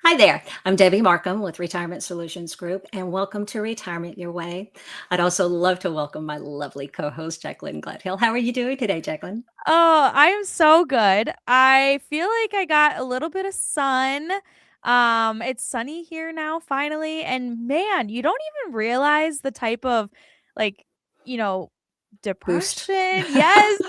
Hi there. I'm Debbi Marcum with Retirement Solutions Group, and welcome to Retirement Your Way. I'd also love to welcome my lovely co host, Jaclyn Gladhill. How are you doing today, Jaclyn? Oh, I am so good. I feel like I got a little bit of sun. It's sunny here now finally, and man, you don't even realize the type of like, you know, Boost. depression, yes,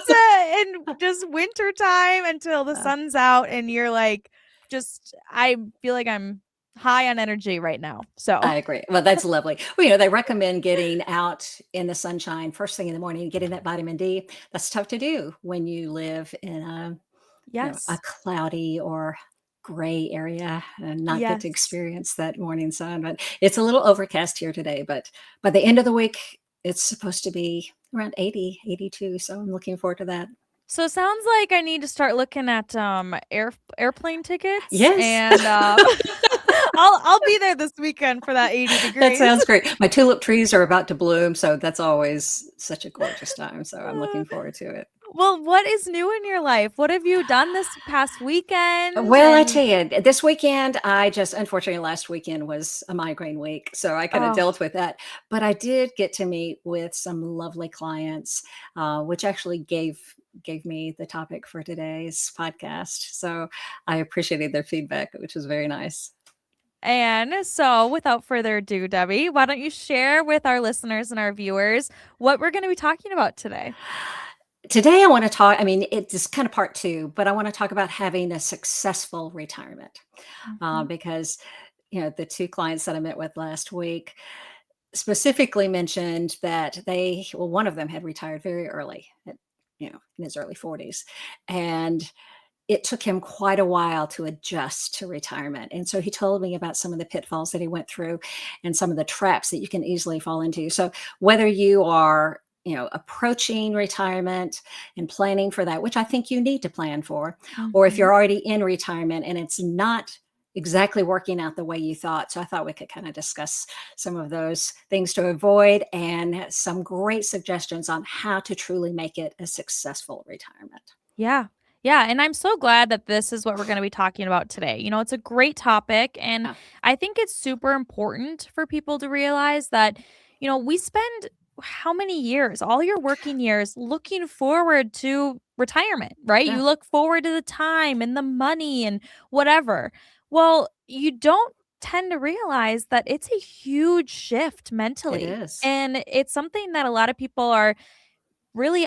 in just winter time until the Uh, sun's out and you're like just I feel like I'm high on energy right now. So, I agree. Well, that's lovely. Well, they recommend getting out in the sunshine first thing in the morning, getting that vitamin D. That's tough to do when you live in a yes. cloudy or gray area and not get to Yes. experience that morning sun. But it's a little overcast here today. But by the end of the week, it's supposed to be around 80, 82. So I'm looking forward to that. So it sounds like I need to start looking at airplane tickets Yes. and I'll be there this weekend for that 80 That degrees. sounds great. My tulip trees are about to bloom, so that's always such a gorgeous time. So I'm looking forward to it. Well, what is new in your life? What have you done this past weekend? Well, I And tell you, this weekend, I just unfortunately last weekend was a migraine week, so I kind of oh, dealt with that. But I did get to meet with some lovely clients, which actually gave me the topic for today's podcast. So I appreciated their feedback, which was very nice. and so without further ado, Debbie, why don't you share with our listeners and our viewers what we're going to be talking about today? Today, I want to talk. I mean, it's kind of part two, but I want to talk about having a successful retirement Mhm. because the two clients that I met with last week specifically mentioned that one of them had retired very early, in his early 40s, and it took him quite a while to adjust to retirement. And so he told me about some of the pitfalls that he went through and some of the traps that you can easily fall into. So whether you are approaching retirement and planning for that, which I think you need to plan for, or if Mhm. you're already in retirement and it's not exactly working out the way you thought. So I thought we could kind of discuss some of those things to avoid and some great suggestions on how to truly make it a successful retirement. Yeah. Yeah. And I'm so glad that this is what we're going to be talking about today. It's a great topic. And Yeah. I think it's super important for people to realize that, we spend how many years, all your working years, looking forward to retirement, right? Yeah. You look forward to the time and the money and whatever. Well, you don't tend to realize that it's a huge shift It mentally. is. And it's something that a lot of people are really,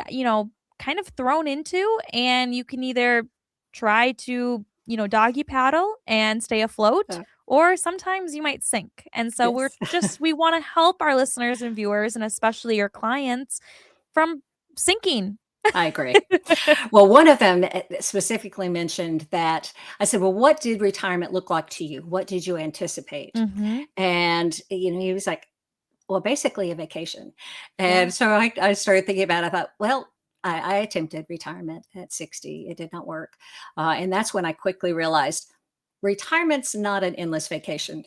kind of thrown into, and you can either try to, doggy paddle and stay afloat, Uh, or sometimes you might sink. And so yes. we want to help our listeners and viewers, and especially your clients, from sinking. I agree. Well, one of them specifically mentioned that I said, "Well, what did retirement look like to you? What did you anticipate?" Mhm. And he was like, "Well, basically a vacation." Yeah. And so I started thinking about it. I thought, well, I attempted retirement at 60. It did not work. And that's when I quickly realized retirement's not an endless vacation.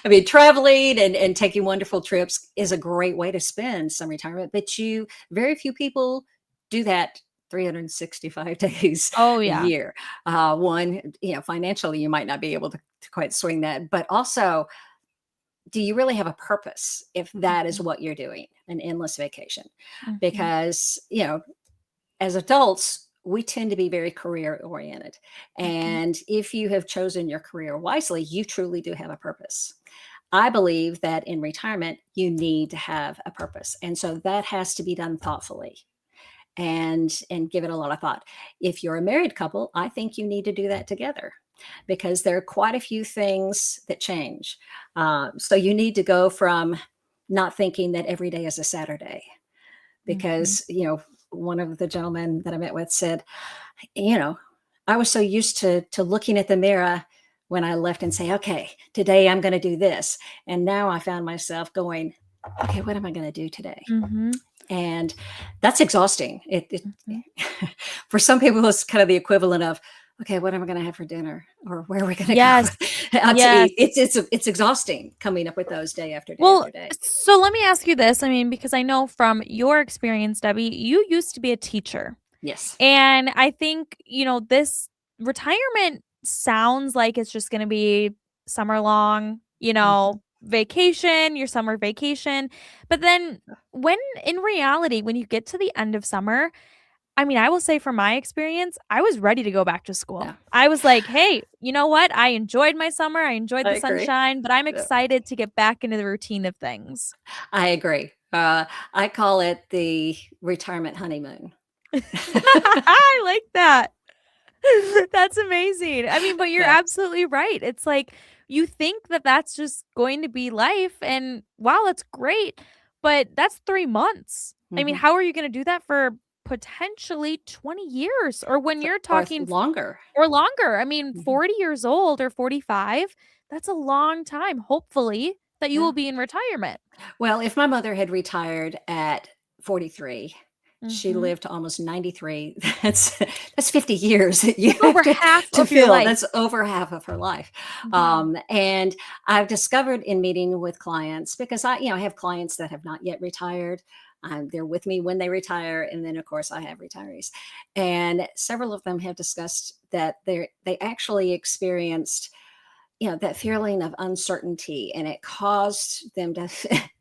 I mean, traveling and taking wonderful trips is a great way to spend some retirement, but very few people do that 365 days Oh, a yeah. year. One, financially, you might not be able to quite swing that, but also, do you really have a purpose if that is Mhm. what you're doing, an endless vacation? Mhm. Because, as adults, we tend to be very career oriented. Mhm. And if you have chosen your career wisely, you truly do have a purpose. I believe that in retirement, you need to have a purpose. And so that has to be done thoughtfully and give it a lot of thought. If you're a married couple, I think you need to do that together because there are quite a few things that change. So you need to go from not thinking that every day is a Saturday Mhm. because, one of the gentlemen that I met with said, you know, I was so used to looking at the mirror when I left and say, okay, today I'm going to do this. And now I found myself going, okay, what am I going to do today? Mhm. And that's exhausting. It Mhm. for some people, it's kind of the equivalent of, okay, what am I going to have for dinner, or where are we going to Yes. go out to Yes. eat? It's exhausting coming up with those day after day Well, after day. so let me ask you this. I mean, because I know from your experience, Debbie, you used to be a teacher. Yes. And I think, this retirement sounds like it's just gonna be summer long, Mhm. vacation, your summer vacation. But then when in reality, when you get to the end of summer, I mean, I will say from my experience, I was ready to go back to school. Yeah, I was like, "Hey, you know what? I enjoyed my summer. I enjoyed I the agree. sunshine, but I'm Yeah, excited to get back into the routine of things." I agree. I call it the retirement honeymoon. I like that. That's amazing. I mean, but you're Yeah. absolutely right. It's like you think that that's just going to be life, and wow, that's great, but that's 3 months. I mean, Mhm. how are you gonna do that for potentially 20 years? Or when you're Or talking longer. or longer. I mean, Mhm. 40 years old or 45, that's a long time, hopefully, that you will Yeah. be in retirement. Well, if my mother had retired at 43, she Mhm. lived to almost 93. That's 50 years that you That's have over half to of your fill. life. That's over half of her life. Wow. And I've discovered in meeting with clients, because I have clients that have not yet retired. They're with me when they retire, and then of course I have retirees, and several of them have discussed that they actually experienced that feeling of uncertainty, and it caused them to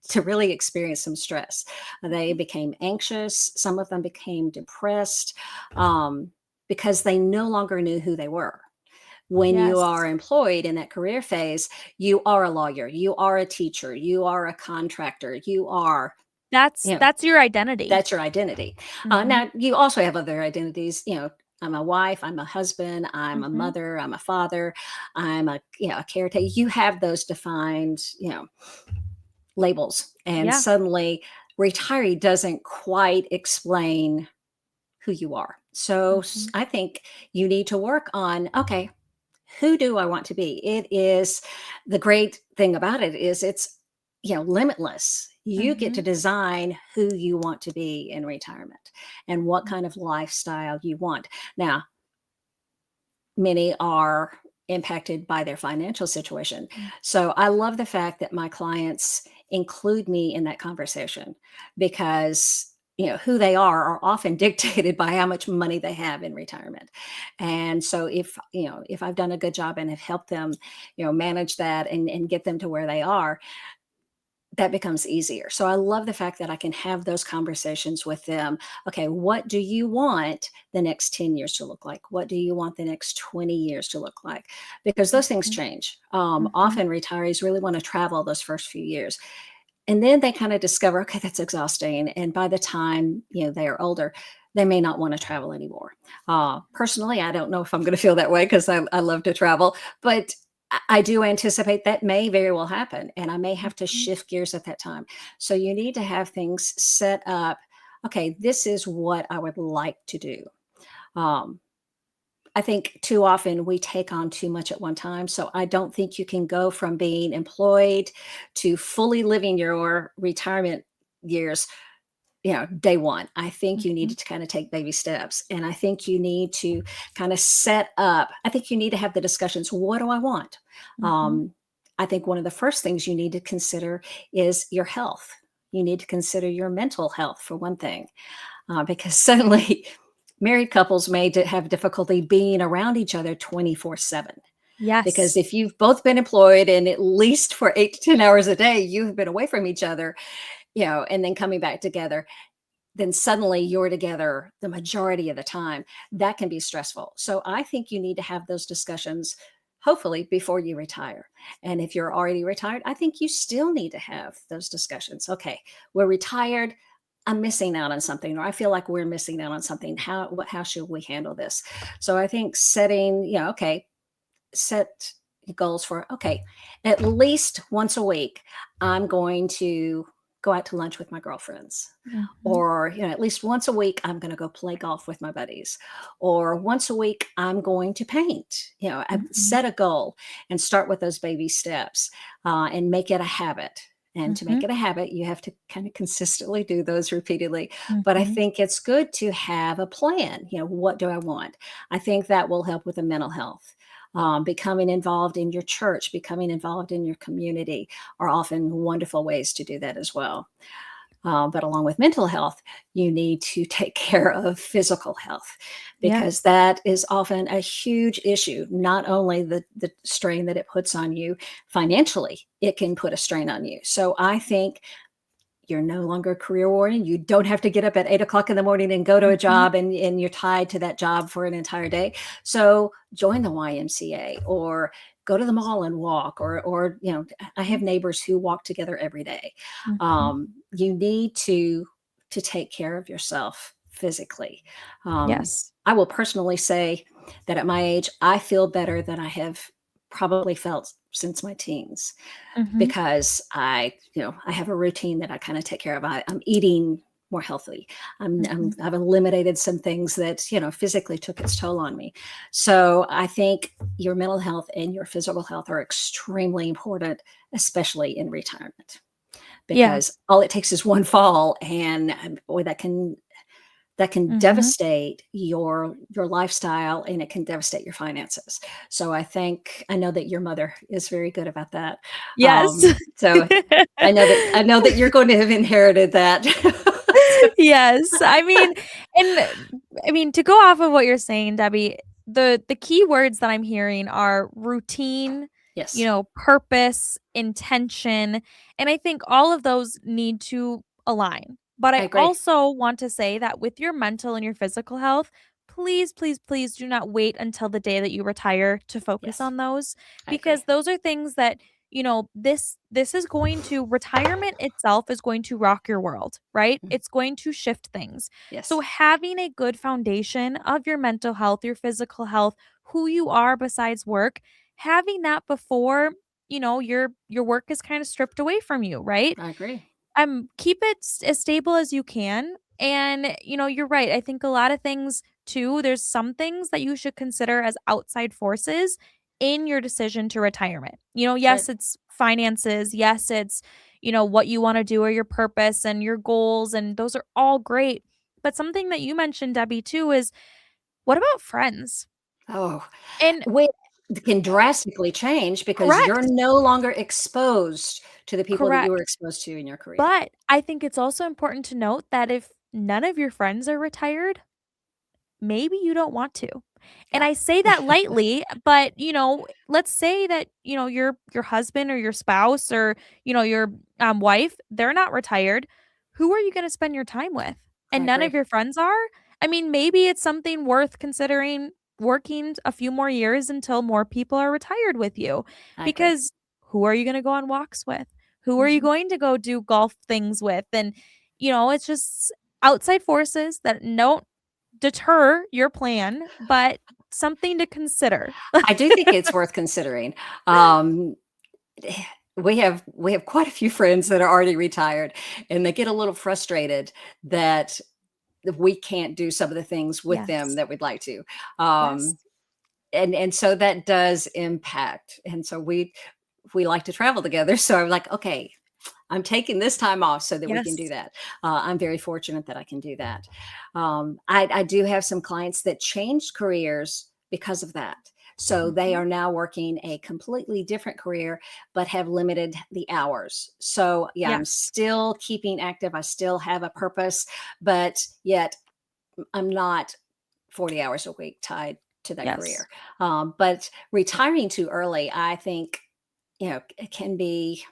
to really experience some stress. They Mhm. became anxious. Some of them became depressed, um, because they no longer knew who they were. When you are Yes. employed in that career phase, you are a lawyer, you are a teacher, you are a contractor, you are, That's you know, that's your identity. that's your identity. Mhm. Now, you also have other identities. I'm a wife, I'm a husband, I'm a Mhm. mother, I'm a father, I'm a caretaker. You have those defined, labels, and Yeah. suddenly retiree doesn't quite explain who you are. So Mhm. I think you need to work on, okay, who do I want to be? It is the great thing about it is it's limitless. You get to Mhm. design who you want to be in retirement and what Mm. kind of lifestyle you want. Now, many are impacted by their financial situation. Mm. So I love the fact that my clients include me in that conversation, because who they are often dictated by how much money they have in retirement. And so if I've done a good job and have helped them manage that and get them to where they are, that becomes easier. So I love the fact that I can have those conversations with them. Okay, what do you want the next 10 years to look like? What do you want the next 20 years to look like? Because those things Mhm. change. Mhm. Often retirees really want to travel those first few years. And then they kind of discover, okay, that's exhausting. And by the time, they are older, they may not want to travel anymore. Personally, I don't know if I'm going to feel that way, because I love to travel, but I do anticipate that may very well happen. And I may have to Mhm. shift gears at that time. So you need to have things set up. Okay, this is what I would like to do. Um, I think too often we take on too much at one time. So I don't think you can go from being employed to fully living your retirement years, day one. I think you need Mhm. to kind of take baby steps. And I think you need to kind of set up, I think you need to have the discussions. What do I want? Mhm. Um, I think one of the first things you need to consider is your health. You need to consider your mental health, for one thing, because suddenly married couples may have difficulty being around each other 24/7. Because Yes. if you've both been employed and at least for 8 to 10 hours a day, you have been away from each other, and then coming back together, then suddenly you're together the majority of the time. That can be stressful. So I think you need to have those discussions, hopefully, before you retire. And if you're already retired, I think you still need to have those discussions. Okay, we're retired. I'm missing out on something, or I feel like we're missing out on something. How should we handle this? So I think setting, okay, set goals for, okay, at least once a week, I'm going to go out to lunch with my girlfriends, Mhm. or at least once a week I'm going to go play golf with my buddies, or once a week I'm going to paint. I Mhm. set a goal and start with those baby steps, and make it a habit. And to make Mhm. it a habit, you have to kind of consistently do those repeatedly. But I Mhm. think it's good to have a plan. What do I want? I think that will help with the mental health. Becoming involved in your church, becoming involved in your community are often wonderful ways to do that as well. But along with mental health, you need to take care of physical health Yeah. because that is often a huge issue. Not only the strain that it puts on you financially, it can put a strain on you. So I think you're no longer career warning. You don't have to get up at 8 o'clock in the morning and go to a Mhm. job and you're tied to that job for an entire day. So join the YMCA or go to the mall and walk or I have Mhm. neighbors who walk together every day. Mhm. You need to take care of yourself physically. Yes. I will personally say that at my age, I feel better than I have probably felt since my teens Mhm. because I have a routine that I kind of take care of. I'm eating more healthy. Mhm. I've eliminated some things that physically took its toll on me. So I think your mental health and your physical health are extremely important, especially in retirement, Yeah. because all it takes is one fall, and boy, that can Mhm. devastate your lifestyle and it can devastate your finances. So I know that your mother is very good about that. Yes. So I know that you're going to have inherited that. So, Yes. I mean, to go off of what you're saying, Debbie, the key words that I'm hearing are routine, yes, purpose, intention, and I think all of those need to align. But I I agree. also want to say that with your mental and your physical health, please, please, please do not wait until the day that you retire to focus Yes, on those I because agree. those are things that this is going to retirement itself is going to rock your world, right? Mm, It's going to shift things. So yes, having a good foundation of your mental health, your physical health, who you are besides work, having that before, your work is kind of stripped away from you, right? I agree. Keep it as stable as you can. And, you're right. I think a lot of things too, there's some things that you should consider as outside forces in your decision to retirement. That's right. Yes, it's finances. Yes, it's, what you want to do or your purpose and your goals. And those are all great. But something that you mentioned, Debbie, too, is what about friends? Oh, And we can drastically change because you're correct, no longer exposed to the people that you were correct. exposed to in your career. But I think it's also important to note that if none of your friends are retired, maybe you don't want to. And Yeah, I say that lightly, but, let's say that, your husband or your spouse or, your, wife, they're not retired. Who are you gonna spend your time with? I And none of agree. your friends are? I mean, maybe it's something worth considering working a few more years until more people are retired with you, I agree. because who are you gonna go on walks with? Who are you Mhm. going to go do golf things with? And, it's just outside forces that don't deter your plan, but something to consider. I do think it's worth considering. Um, we have quite a few friends that are already retired, and they get a little frustrated that we can't do some of the things with them Yes. that we'd like to. Yes. Um, and so that does impact. And so we like to travel together. So I'm like, okay, I'm taking this time off so that we can do Yes. that. I'm very fortunate that I can do that. I do have some clients that changed careers because of that. So they Mhm. are now working a completely different career, but have limited the hours. So yeah, I'm Yes. still keeping active. I still have a purpose, but yet I'm not 40 hours a week tied to that Yes. career. But retiring too early, I think, it can be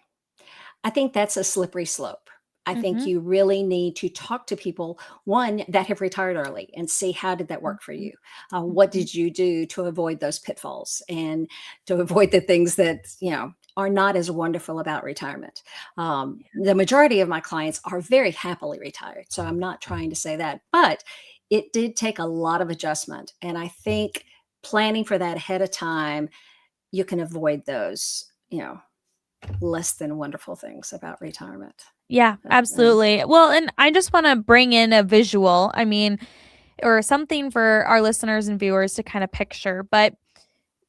I think that's a slippery slope. I think Mhm. you really need to talk to people, one, that have retired early and see how did that work for Mhm. you? What Mhm. did you do to avoid those pitfalls and to avoid the things that, are not as wonderful about retirement? The majority of my clients are very happily retired. So I'm not trying to say that, but it did take a lot of adjustment. And I think planning for that ahead of time, you can avoid those, less than wonderful things about retirement. Yeah, And absolutely. Well, and I just wanna bring in a visual, or something for our listeners and viewers to kinda picture, but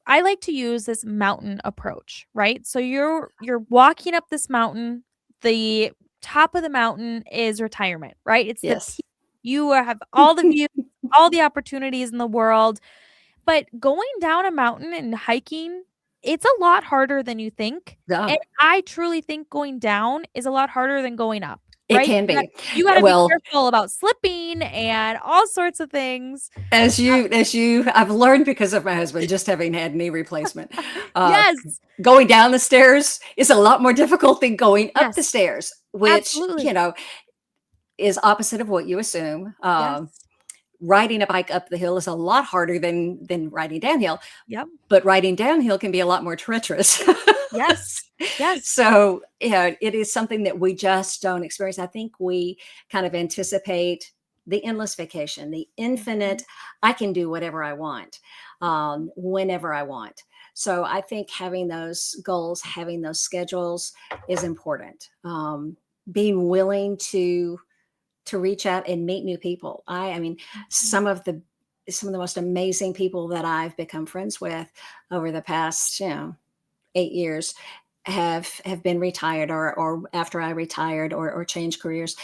I like to use this mountain approach, right? So you're walking up this mountain, the top of the mountain is retirement, right? It's the yes. peak. You have all the views, all the opportunities in the world, but going down a mountain and hiking, it's a lot harder than you think, Yeah, and I truly think going down is a lot harder than going up. It right? can be. You gotta be Well, careful about slipping and all sorts of things. I've learned because of my husband, just having had knee replacement, uh, Yes, going down the stairs is a lot more difficult than going up the yes, stairs, which, absolutely. is opposite of what you assume. Yes. Riding a bike up the hill is a lot harder than riding downhill, Yep. but riding downhill can be a lot more treacherous. Yes. Yes. So, yeah, it is something that we just don't experience. I think we kind of anticipate the endless vacation, the Mhm. infinite, I can do whatever I want, whenever I want. So I think having those goals, having those schedules is important. Being willing to reach out and meet new people. I mean, Mhm. some of the some of the most amazing people that I've become friends with over the past, 8 years have been retired or after I retired or changed careers.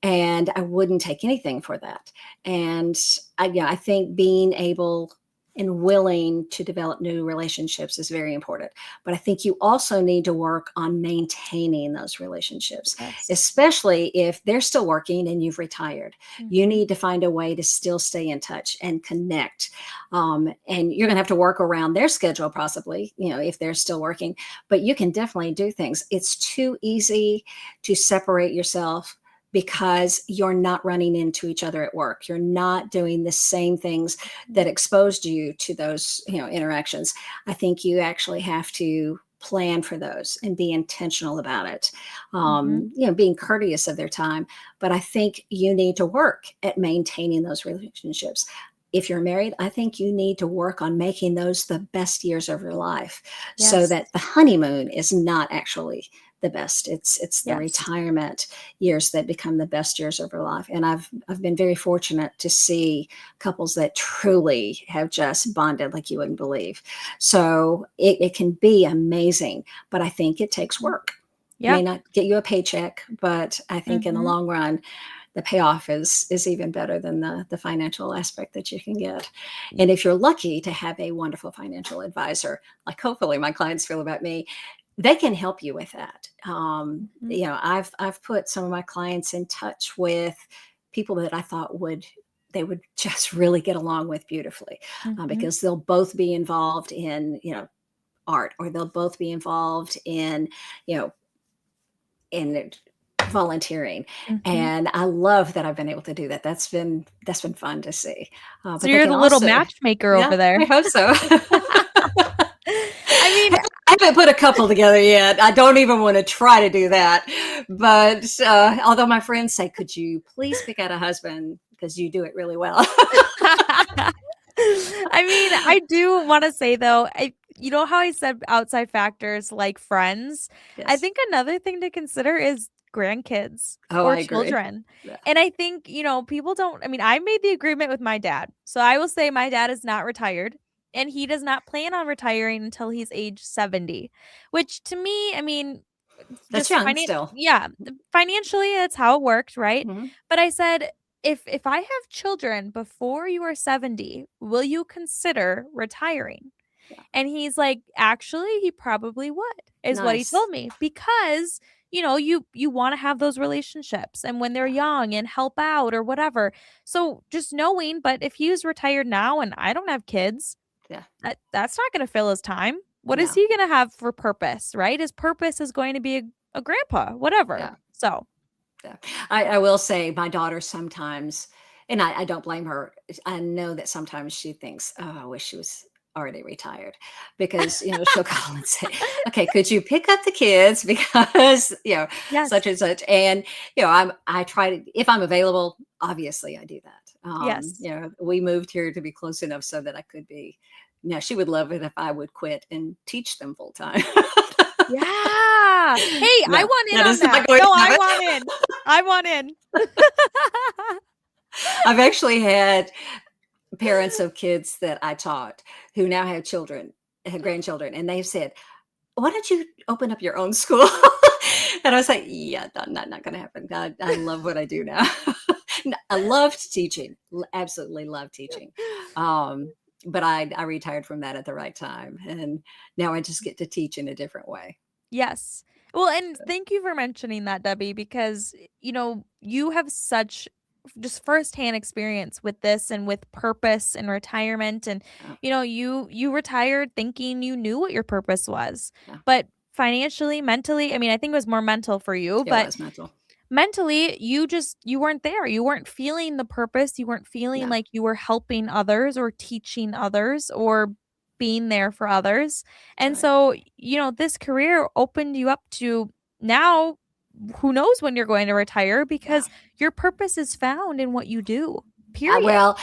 And I wouldn't take anything for that. And I think being able and willing to develop new relationships is very important. But I think you also need to work on maintaining those relationships, Yes. especially if they're still working and you've retired. You Mhm. need to find a way to still stay in touch and connect. And you're going to have to work around their schedule, possibly, if they're still working, but you can definitely do things. It's too easy to separate yourself because you're not running into each other at work. You're not doing the same things that Mhm. exposed you to those, interactions. I think you actually have to plan for those and be intentional about it. Mhm. Being courteous of their time. But I think you need to work at maintaining those relationships. If you're married, I think you need to work on making those the best years of your life so Yes. that the honeymoon is not actually the best. It's the Yes. retirement years that become the best years of your life. And I've been very fortunate to see couples that truly have just bonded like you wouldn't believe. So it can be amazing, but I think it takes Mhm. work. It Yeah. may not get you a paycheck, but I think in the Mhm. long run, the payoff is even better than the financial aspect that you can get. And if you're lucky to have a wonderful financial advisor, like hopefully my clients feel about me, they can help you with that. Mhm. I've put some of my clients in touch with people that I thought they would just really get along with beautifully, Mhm. because they'll both be involved in art, or they'll both be involved you know in volunteering. Mhm. And I love that I've been able to do that. That's been fun to see. So But they you're can the little also, matchmaker yeah, over there. I hope so. I mean, I haven't put a couple together yet. I don't even want to try to do that. But although my friends say, could you please pick out a husband because you do it really well? I mean, I do wanna say though, you know how I said outside factors like friends? I Yes. think another thing to consider is grandkids Oh, or I agree. children. Yeah. And I think, people don't I mean, I made the agreement with my dad. So I will say my dad is not retired, and he does not plan on retiring until he's age 70, which to me, I mean, That's just young still. financially, that's how it worked, right? Mhm. But I said, "If I have children before you are 70, will you consider retiring?" Yeah. And he's like, "Actually, he probably would," is what he Nice. told me, because, you wanna have those relationships and when they're Yeah. young and help out or whatever. So, just knowing, but if he was retired now and I don't have kids, Yeah. that's not gonna fill his time. What is No. he gonna have for purpose, right? His purpose is going to be a grandpa, whatever. Yeah. So Yeah. I will say my daughter sometimes, and I don't blame her. I know that sometimes she thinks, oh, I wish she was already retired, because she'll call and say, okay, could you pick up the kids because Yes, such and such. And I try to, if I'm available, obviously I do that. yes. We moved here to be close enough so that I could be. Now she would love it if I would quit and teach them full time. Yeah. Hey, I No, want in that on is not that. going No, to I happen. want in. I want in. I've actually had parents of kids that I taught who now have children, have grandchildren, and they've said, "Why don't you open up your own school?" And I was like, "Yeah, not going to happen. I love what I do now. I loved teaching, absolutely love teaching, but I retired from that at the right time, and now I just get to teach in a different way." Yes. Well, and thank you for mentioning that, Debbie, because, you have such just firsthand experience with this and with purpose and retirement. And, Yeah, you retired thinking you knew what your purpose was. yeah, But financially, mentally, I mean, I think it was more mental for you, it but was mental. mentally, you weren't there. You weren't feeling the purpose. You weren't feeling No, like you were helping others or teaching others or being there for others. that's And right. so, this career opened you up to now who knows when you're going to retire Yeah. because your purpose is found in what you do. I, Period. well,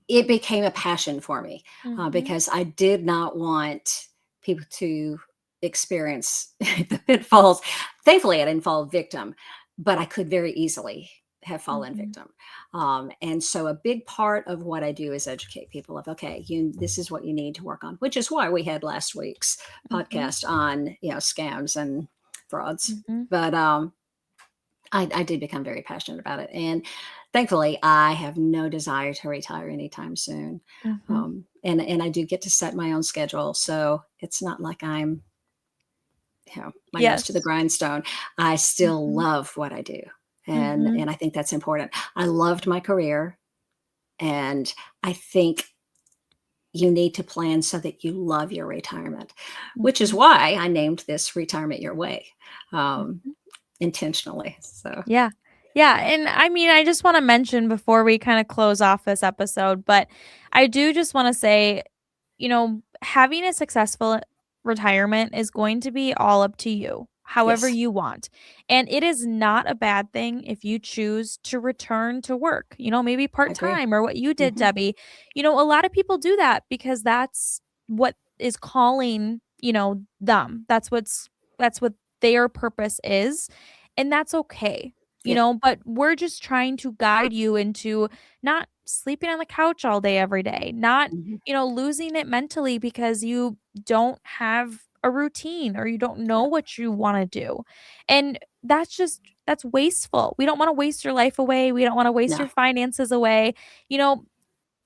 it became a passion for me Mhm. because I did not want people to experience the pitfalls. Thankfully, I didn't fall victim, but I could very easily have fallen Mhm. victim. And so, a big part of what I do is educate people of okay, this is what you need to work on, which is why we had last week's Mhm. podcast on scams and frauds. Mhm. But I did become very passionate about it. And thankfully, I have no desire to retire anytime soon. Mhm. And I do get to set my own schedule. So it's not like I'm, my nose to the Yes. grindstone. I still Mhm. love what I do. Mhm. And I think that's important. I loved my career. And I think you need to plan so that you love your retirement, which is Mhm. why I named this Retirement Your Way Mhm. intentionally. So, Yeah. Yeah, yeah, and I mean, I just wanna mention before we kinda close off this episode, but I do just wanna say, having a successful retirement is going to be all up to you, however yes, you want. And it is not a bad thing if you choose to return to work, maybe I agree. part-time or what you did, Hmm. Debbie. A lot of people do that because that's what is calling, them. That's what their purpose is, and that's okay. Yeah. But we're just trying to guide you into not sleeping on the couch all day every day, not Mhm. losing it mentally because you don't have a routine or you don't know Yeah. what you want to do. And that's wasteful. We don't want to waste your life away. We don't want to waste No. your finances away. You know,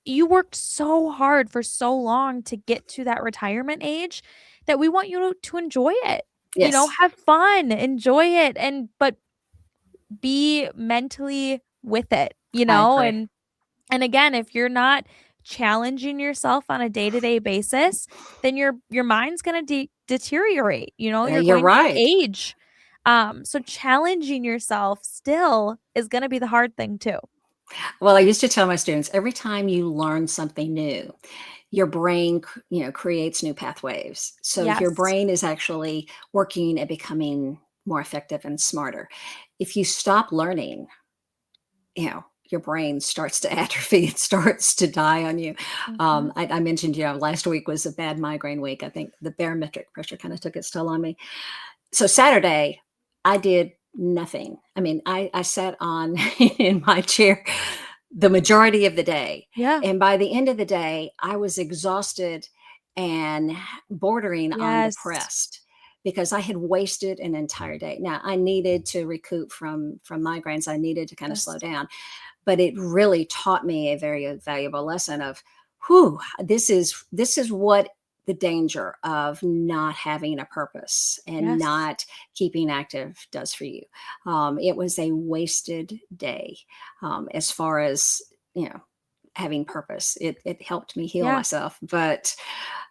you worked so hard for so long to get to that retirement age that we want you to enjoy it. Yes, Have fun, enjoy it, but be mentally with it, I agree. and again, if you're not challenging yourself on a day-to-day basis, then your mind's gonna deteriorate, you're You're going to right. age. So challenging yourself still is gonna be the hard thing too. Well, I used to tell my students every time you learn something new, your brain, creates new pathways. So your Yes. brain is actually working at becoming more effective and smarter. If you stop learning, your brain starts to atrophy. It starts to die on you. Mhm. I mentioned, last week was a bad migraine week. I think the barometric pressure kind of took its toll on me. So Saturday, I did nothing. I mean, I sat on in my chair the majority of the day. Yeah. And by the end of the day, I was exhausted and bordering on Yes. depressed because I had wasted an entire day. Now I needed to recoup from migraines. I needed to kind of slow Yes. down, but it really taught me a very valuable lesson of whew, this is what the danger of not having a purpose and Yes. not keeping active does for you. It was a wasted day as far as having purpose. It helped me heal Yeah. myself, but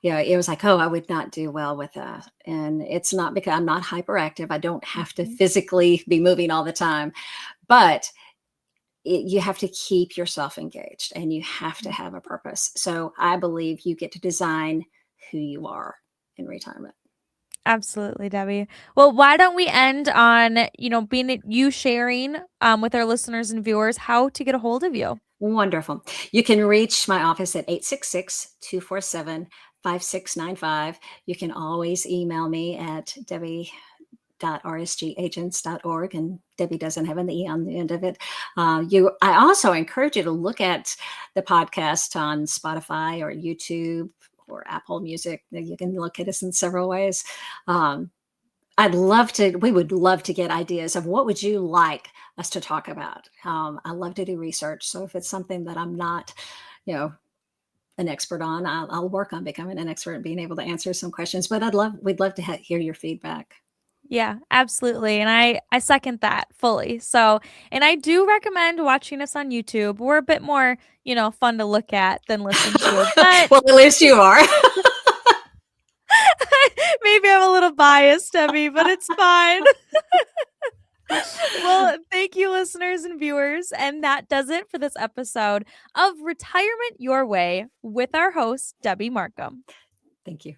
yeah, it was like, oh, I would not do well with that. And it's not because I'm not hyperactive. I don't have to Mhm. physically be moving all the time, but you have to keep yourself engaged and you have to Mhm. have a purpose. So I believe you get to design who you are in retirement. Absolutely, Debbie. Well, why don't we end on, being you sharing with our listeners and viewers how to get a hold of you? Wonderful. You can reach my office at 866-247-5695. You can always email me at debbie.rsgagents.org, and Debbie doesn't have an E on the end of it. I also encourage you to look at the podcast on Spotify or YouTube or Apple Music. You can look at us in several ways. Um, we would love to get ideas of what would you like us to talk about. I love to do research. So if it's something that I'm not, you know, an expert on. I'll work on becoming an expert and being able to answer some questions. But we'd love to hear your feedback. Yeah, absolutely. And I second that fully. So, and I do recommend watching us on YouTube. We're a bit more, fun to look at than listen to, but Well, at least you are. maybe I'm a little biased, Debbi, but it's fine. Well, thank you, listeners and viewers. And that does it for this episode of Retirement Your Way with our host, Debbi Marcum. Thank you.